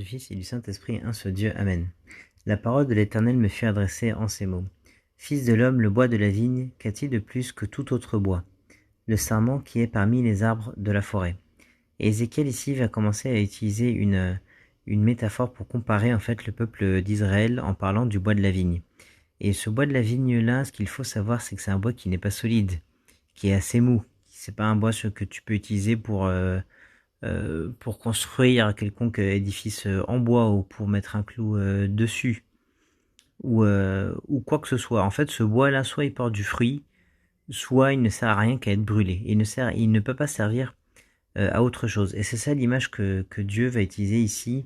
du Fils et du Saint-Esprit, un seul Dieu. Amen. La parole de l'Éternel me fut adressée en ces mots. Fils de l'homme, le bois de la vigne, qu'a-t-il de plus que tout autre bois? Le sarment qui est parmi les arbres de la forêt. Et Ézéchiel ici va commencer à utiliser une métaphore pour comparer en fait le peuple d'Israël en parlant du bois de la vigne. Et ce bois de la vigne-là, ce qu'il faut savoir, c'est que c'est un bois qui n'est pas solide, qui est assez mou. C'est pas un bois que tu peux utiliser pour construire quelconque édifice en bois ou pour mettre un clou dessus ou quoi que ce soit. En fait, ce bois-là, soit il porte du fruit, soit il ne sert à rien qu'à être brûlé. Il ne peut pas servir à autre chose. Et c'est ça l'image que Dieu va utiliser ici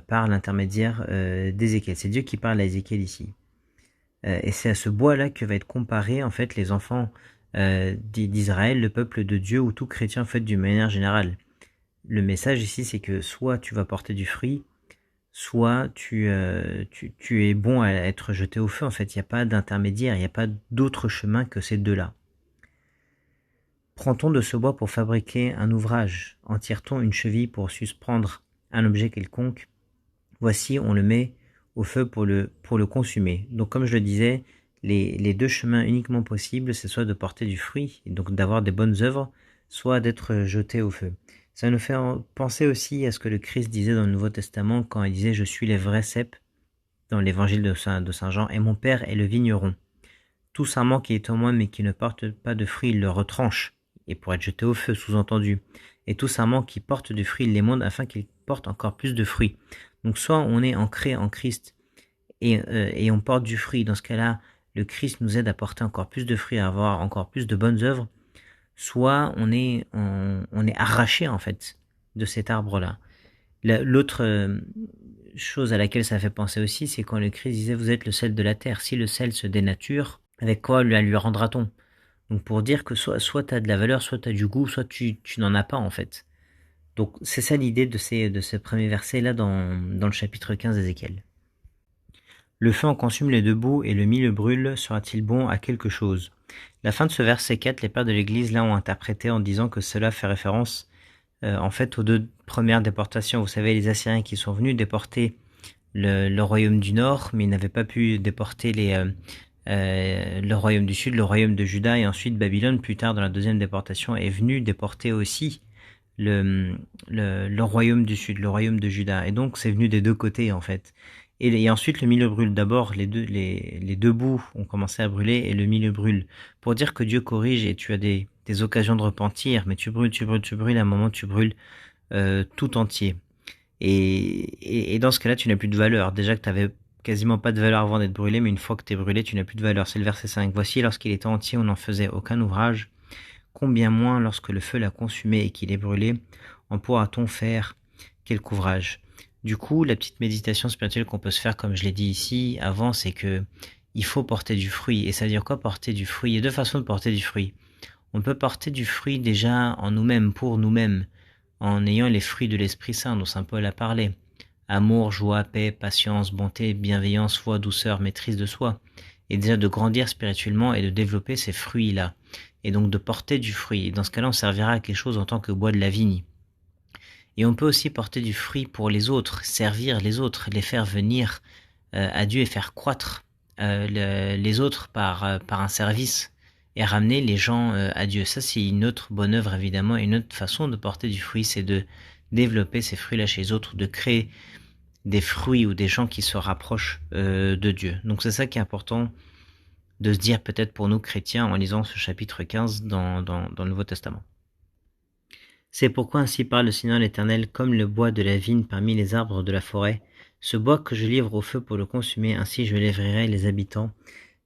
par l'intermédiaire d'Ézéchiel. C'est Dieu qui parle à Ézéchiel ici. Et c'est à ce bois-là que va être comparé en fait les enfants d'Israël, le peuple de Dieu ou tout chrétien en fait d'une manière générale. Le message ici, c'est que soit tu vas porter du fruit, soit tu es bon à être jeté au feu. En fait, il n'y a pas d'intermédiaire, il n'y a pas d'autre chemin que ces deux-là. Prend-on de ce bois pour fabriquer un ouvrage? En tire-t-on une cheville pour suspendre un objet quelconque? Voici, on le met au feu pour le consumer. Donc comme je le disais, les deux chemins uniquement possibles, c'est soit de porter du fruit, et donc d'avoir des bonnes œuvres, soit d'être jeté au feu. Ça nous fait penser aussi à ce que le Christ disait dans le Nouveau Testament quand il disait « Je suis les vrais cèpes » dans l'évangile de Saint Jean, et mon Père est le vigneron. Tout sarment qui est en moi mais qui ne porte pas de fruit, il le retranche, et pour être jeté au feu, sous-entendu. Et tout sarment qui porte du fruit, il l'émonde afin qu'il porte encore plus de fruits. Donc soit on est ancré en Christ et on porte du fruit, dans ce cas-là, le Christ nous aide à porter encore plus de fruits, à avoir encore plus de bonnes œuvres, soit on est arraché en fait de cet arbre-là. L'autre chose à laquelle ça fait penser aussi, c'est quand le Christ disait « Vous êtes le sel de la terre ». Si le sel se dénature, avec quoi la lui rendra-t-on? Donc pour dire que soit tu as de la valeur, soit tu as du goût, soit tu n'en as pas en fait. Donc c'est ça l'idée de ce premier verset là dans le chapitre 15 d'Ézéchiel. Le feu en consume les deux bouts et le milieu brûle, sera-t-il bon à quelque chose? La fin de ce verset 4, les pères de l'Église là ont interprété en disant que cela fait référence en fait aux deux premières déportations. Vous savez, les Assyriens qui sont venus déporter le royaume du Nord, mais ils n'avaient pas pu déporter le royaume du Sud, le royaume de Juda, et ensuite Babylone, plus tard dans la deuxième déportation, est venu déporter aussi le royaume du Sud, le royaume de Juda. Et donc c'est venu des deux côtés en fait. Et ensuite le milieu brûle. D'abord les deux bouts ont commencé à brûler et le milieu brûle. Pour dire que Dieu corrige et tu as des occasions de repentir, mais tu brûles, à un moment tu brûles tout entier. Et dans ce cas-là, tu n'as plus de valeur. Déjà que tu avais quasiment pas de valeur avant d'être brûlé, mais une fois que tu es brûlé, tu n'as plus de valeur. C'est le verset 5. Voici, lorsqu'il était entier, on n'en faisait aucun ouvrage. Combien moins lorsque le feu l'a consumé et qu'il est brûlé, en pourra-t-on faire quelque ouvrage? Du coup, la petite méditation spirituelle qu'on peut se faire, comme je l'ai dit ici avant, c'est que il faut porter du fruit. Et ça veut dire quoi porter du fruit? Il y a deux façons de porter du fruit. On peut porter du fruit déjà en nous-mêmes, pour nous-mêmes, en ayant les fruits de l'Esprit Saint dont saint Paul a parlé. Amour, joie, paix, patience, bonté, bienveillance, foi, douceur, maîtrise de soi. Et déjà de grandir spirituellement et de développer ces fruits-là. Et donc de porter du fruit. Et dans ce cas-là, on servira à quelque chose en tant que bois de la vigne. Et on peut aussi porter du fruit pour les autres, servir les autres, les faire venir à Dieu et faire croître les autres par un service et ramener les gens à Dieu. Ça, c'est une autre bonne œuvre, évidemment. Une autre façon de porter du fruit, c'est de développer ces fruits-là chez les autres, de créer des fruits ou des gens qui se rapprochent de Dieu. Donc c'est ça qui est important de se dire peut-être pour nous chrétiens en lisant ce chapitre 15 dans le Nouveau Testament. C'est pourquoi ainsi parle le Seigneur l'Éternel, comme le bois de la vigne parmi les arbres de la forêt, ce bois que je livre au feu pour le consumer, ainsi je livrerai les habitants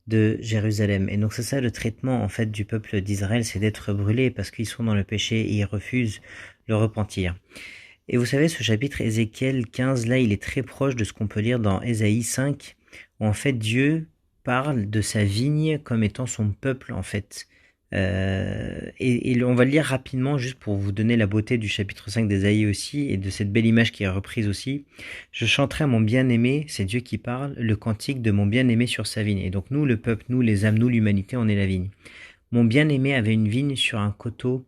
de Jérusalem. Et donc c'est ça le traitement en fait du peuple d'Israël, c'est d'être brûlés parce qu'ils sont dans le péché et ils refusent le repentir. Et vous savez, ce chapitre Ézéchiel 15, là, il est très proche de ce qu'on peut lire dans Ésaïe 5, où en fait Dieu parle de sa vigne comme étant son peuple en fait. Et on va le lire rapidement juste pour vous donner la beauté du chapitre 5 d'Ésaïe aussi et de cette belle image qui est reprise aussi. Je chanterai à mon bien-aimé, c'est Dieu qui parle, le cantique de mon bien-aimé sur sa vigne. Et donc nous, le peuple, nous les âmes, nous l'humanité, on est la vigne. Mon bien-aimé avait une vigne sur un coteau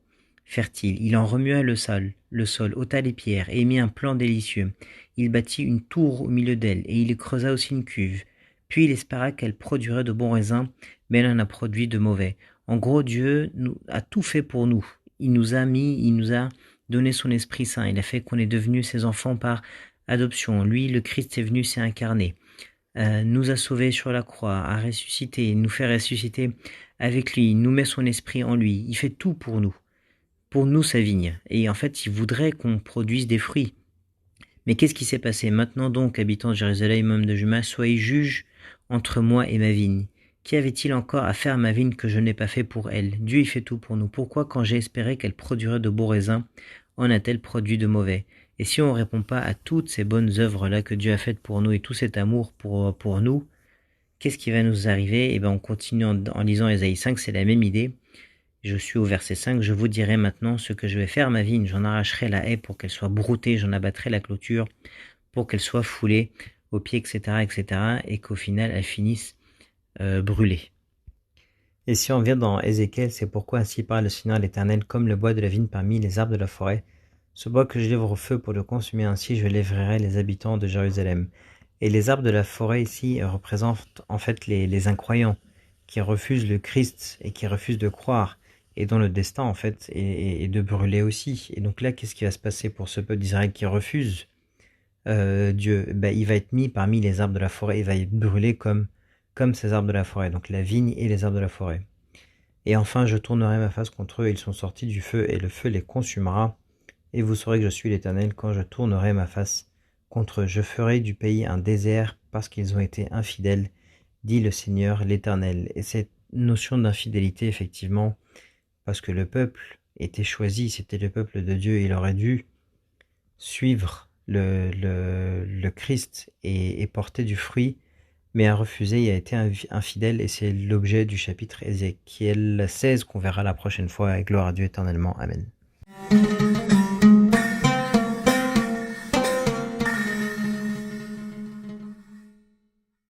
fertile. Il en remua le sol, ôta les pierres et mit un plan délicieux. Il bâtit une tour au milieu d'elle et il creusa aussi une cuve. Puis il espéra qu'elle produirait de bons raisins, mais elle en a produit de mauvais. En gros, Dieu a tout fait pour nous. Il nous a donné son Esprit Saint. Il a fait qu'on est devenus ses enfants par adoption. Lui, le Christ est venu, s'est incarné, nous a sauvés sur la croix, a ressuscité, nous fait ressusciter avec lui, il nous met son esprit en lui. Il fait tout pour nous sa vigne. Et en fait, il voudrait qu'on produise des fruits. Mais qu'est-ce qui s'est passé? Maintenant donc, habitants de Jérusalem, hommes de Juda, soyez juges entre moi et ma vigne. Qu'y avait-il encore à faire à ma vigne que je n'ai pas fait pour elle? Dieu y fait tout pour nous. Pourquoi, quand j'ai espéré qu'elle produirait de beaux raisins, en a-t-elle produit de mauvais? Et si on ne répond pas à toutes ces bonnes œuvres-là que Dieu a faites pour nous et tout cet amour pour nous, qu'est-ce qui va nous arriver? Eh bien, on continue en lisant Ésaïe 5, c'est la même idée. Je suis au verset 5, je vous dirai maintenant ce que je vais faire ma vigne. J'en arracherai la haie pour qu'elle soit broutée, j'en abattrai la clôture pour qu'elle soit foulée au pied, etc., etc., et qu'au final, elle finisse brûlée. Et si on vient dans Ézéchiel, c'est pourquoi ainsi parle le Seigneur l'Éternel, comme le bois de la vigne parmi les arbres de la forêt. Ce bois que je livre au feu pour le consumer, ainsi je livrerai les habitants de Jérusalem. Et les arbres de la forêt ici représentent en fait les incroyants, qui refusent le Christ et qui refusent de croire, et dont le destin en fait est de brûler aussi. Et donc là, qu'est-ce qui va se passer pour ce peuple d'Israël qui refuse Dieu? Il va être mis parmi les arbres de la forêt, il va être brûlé comme ces arbres de la forêt, donc la vigne et les arbres de la forêt. Et enfin, je tournerai ma face contre eux, ils sont sortis du feu, et le feu les consumera. Et vous saurez que je suis l'Éternel quand je tournerai ma face contre eux. Je ferai du pays un désert parce qu'ils ont été infidèles, dit le Seigneur l'Éternel. Et cette notion d'infidélité, effectivement, parce que le peuple était choisi, c'était le peuple de Dieu, il aurait dû suivre le Christ et porter du fruit, mais a refusé et a été infidèle, et c'est l'objet du chapitre Ézéchiel 16 qu'on verra la prochaine fois, et gloire à Dieu éternellement. Amen.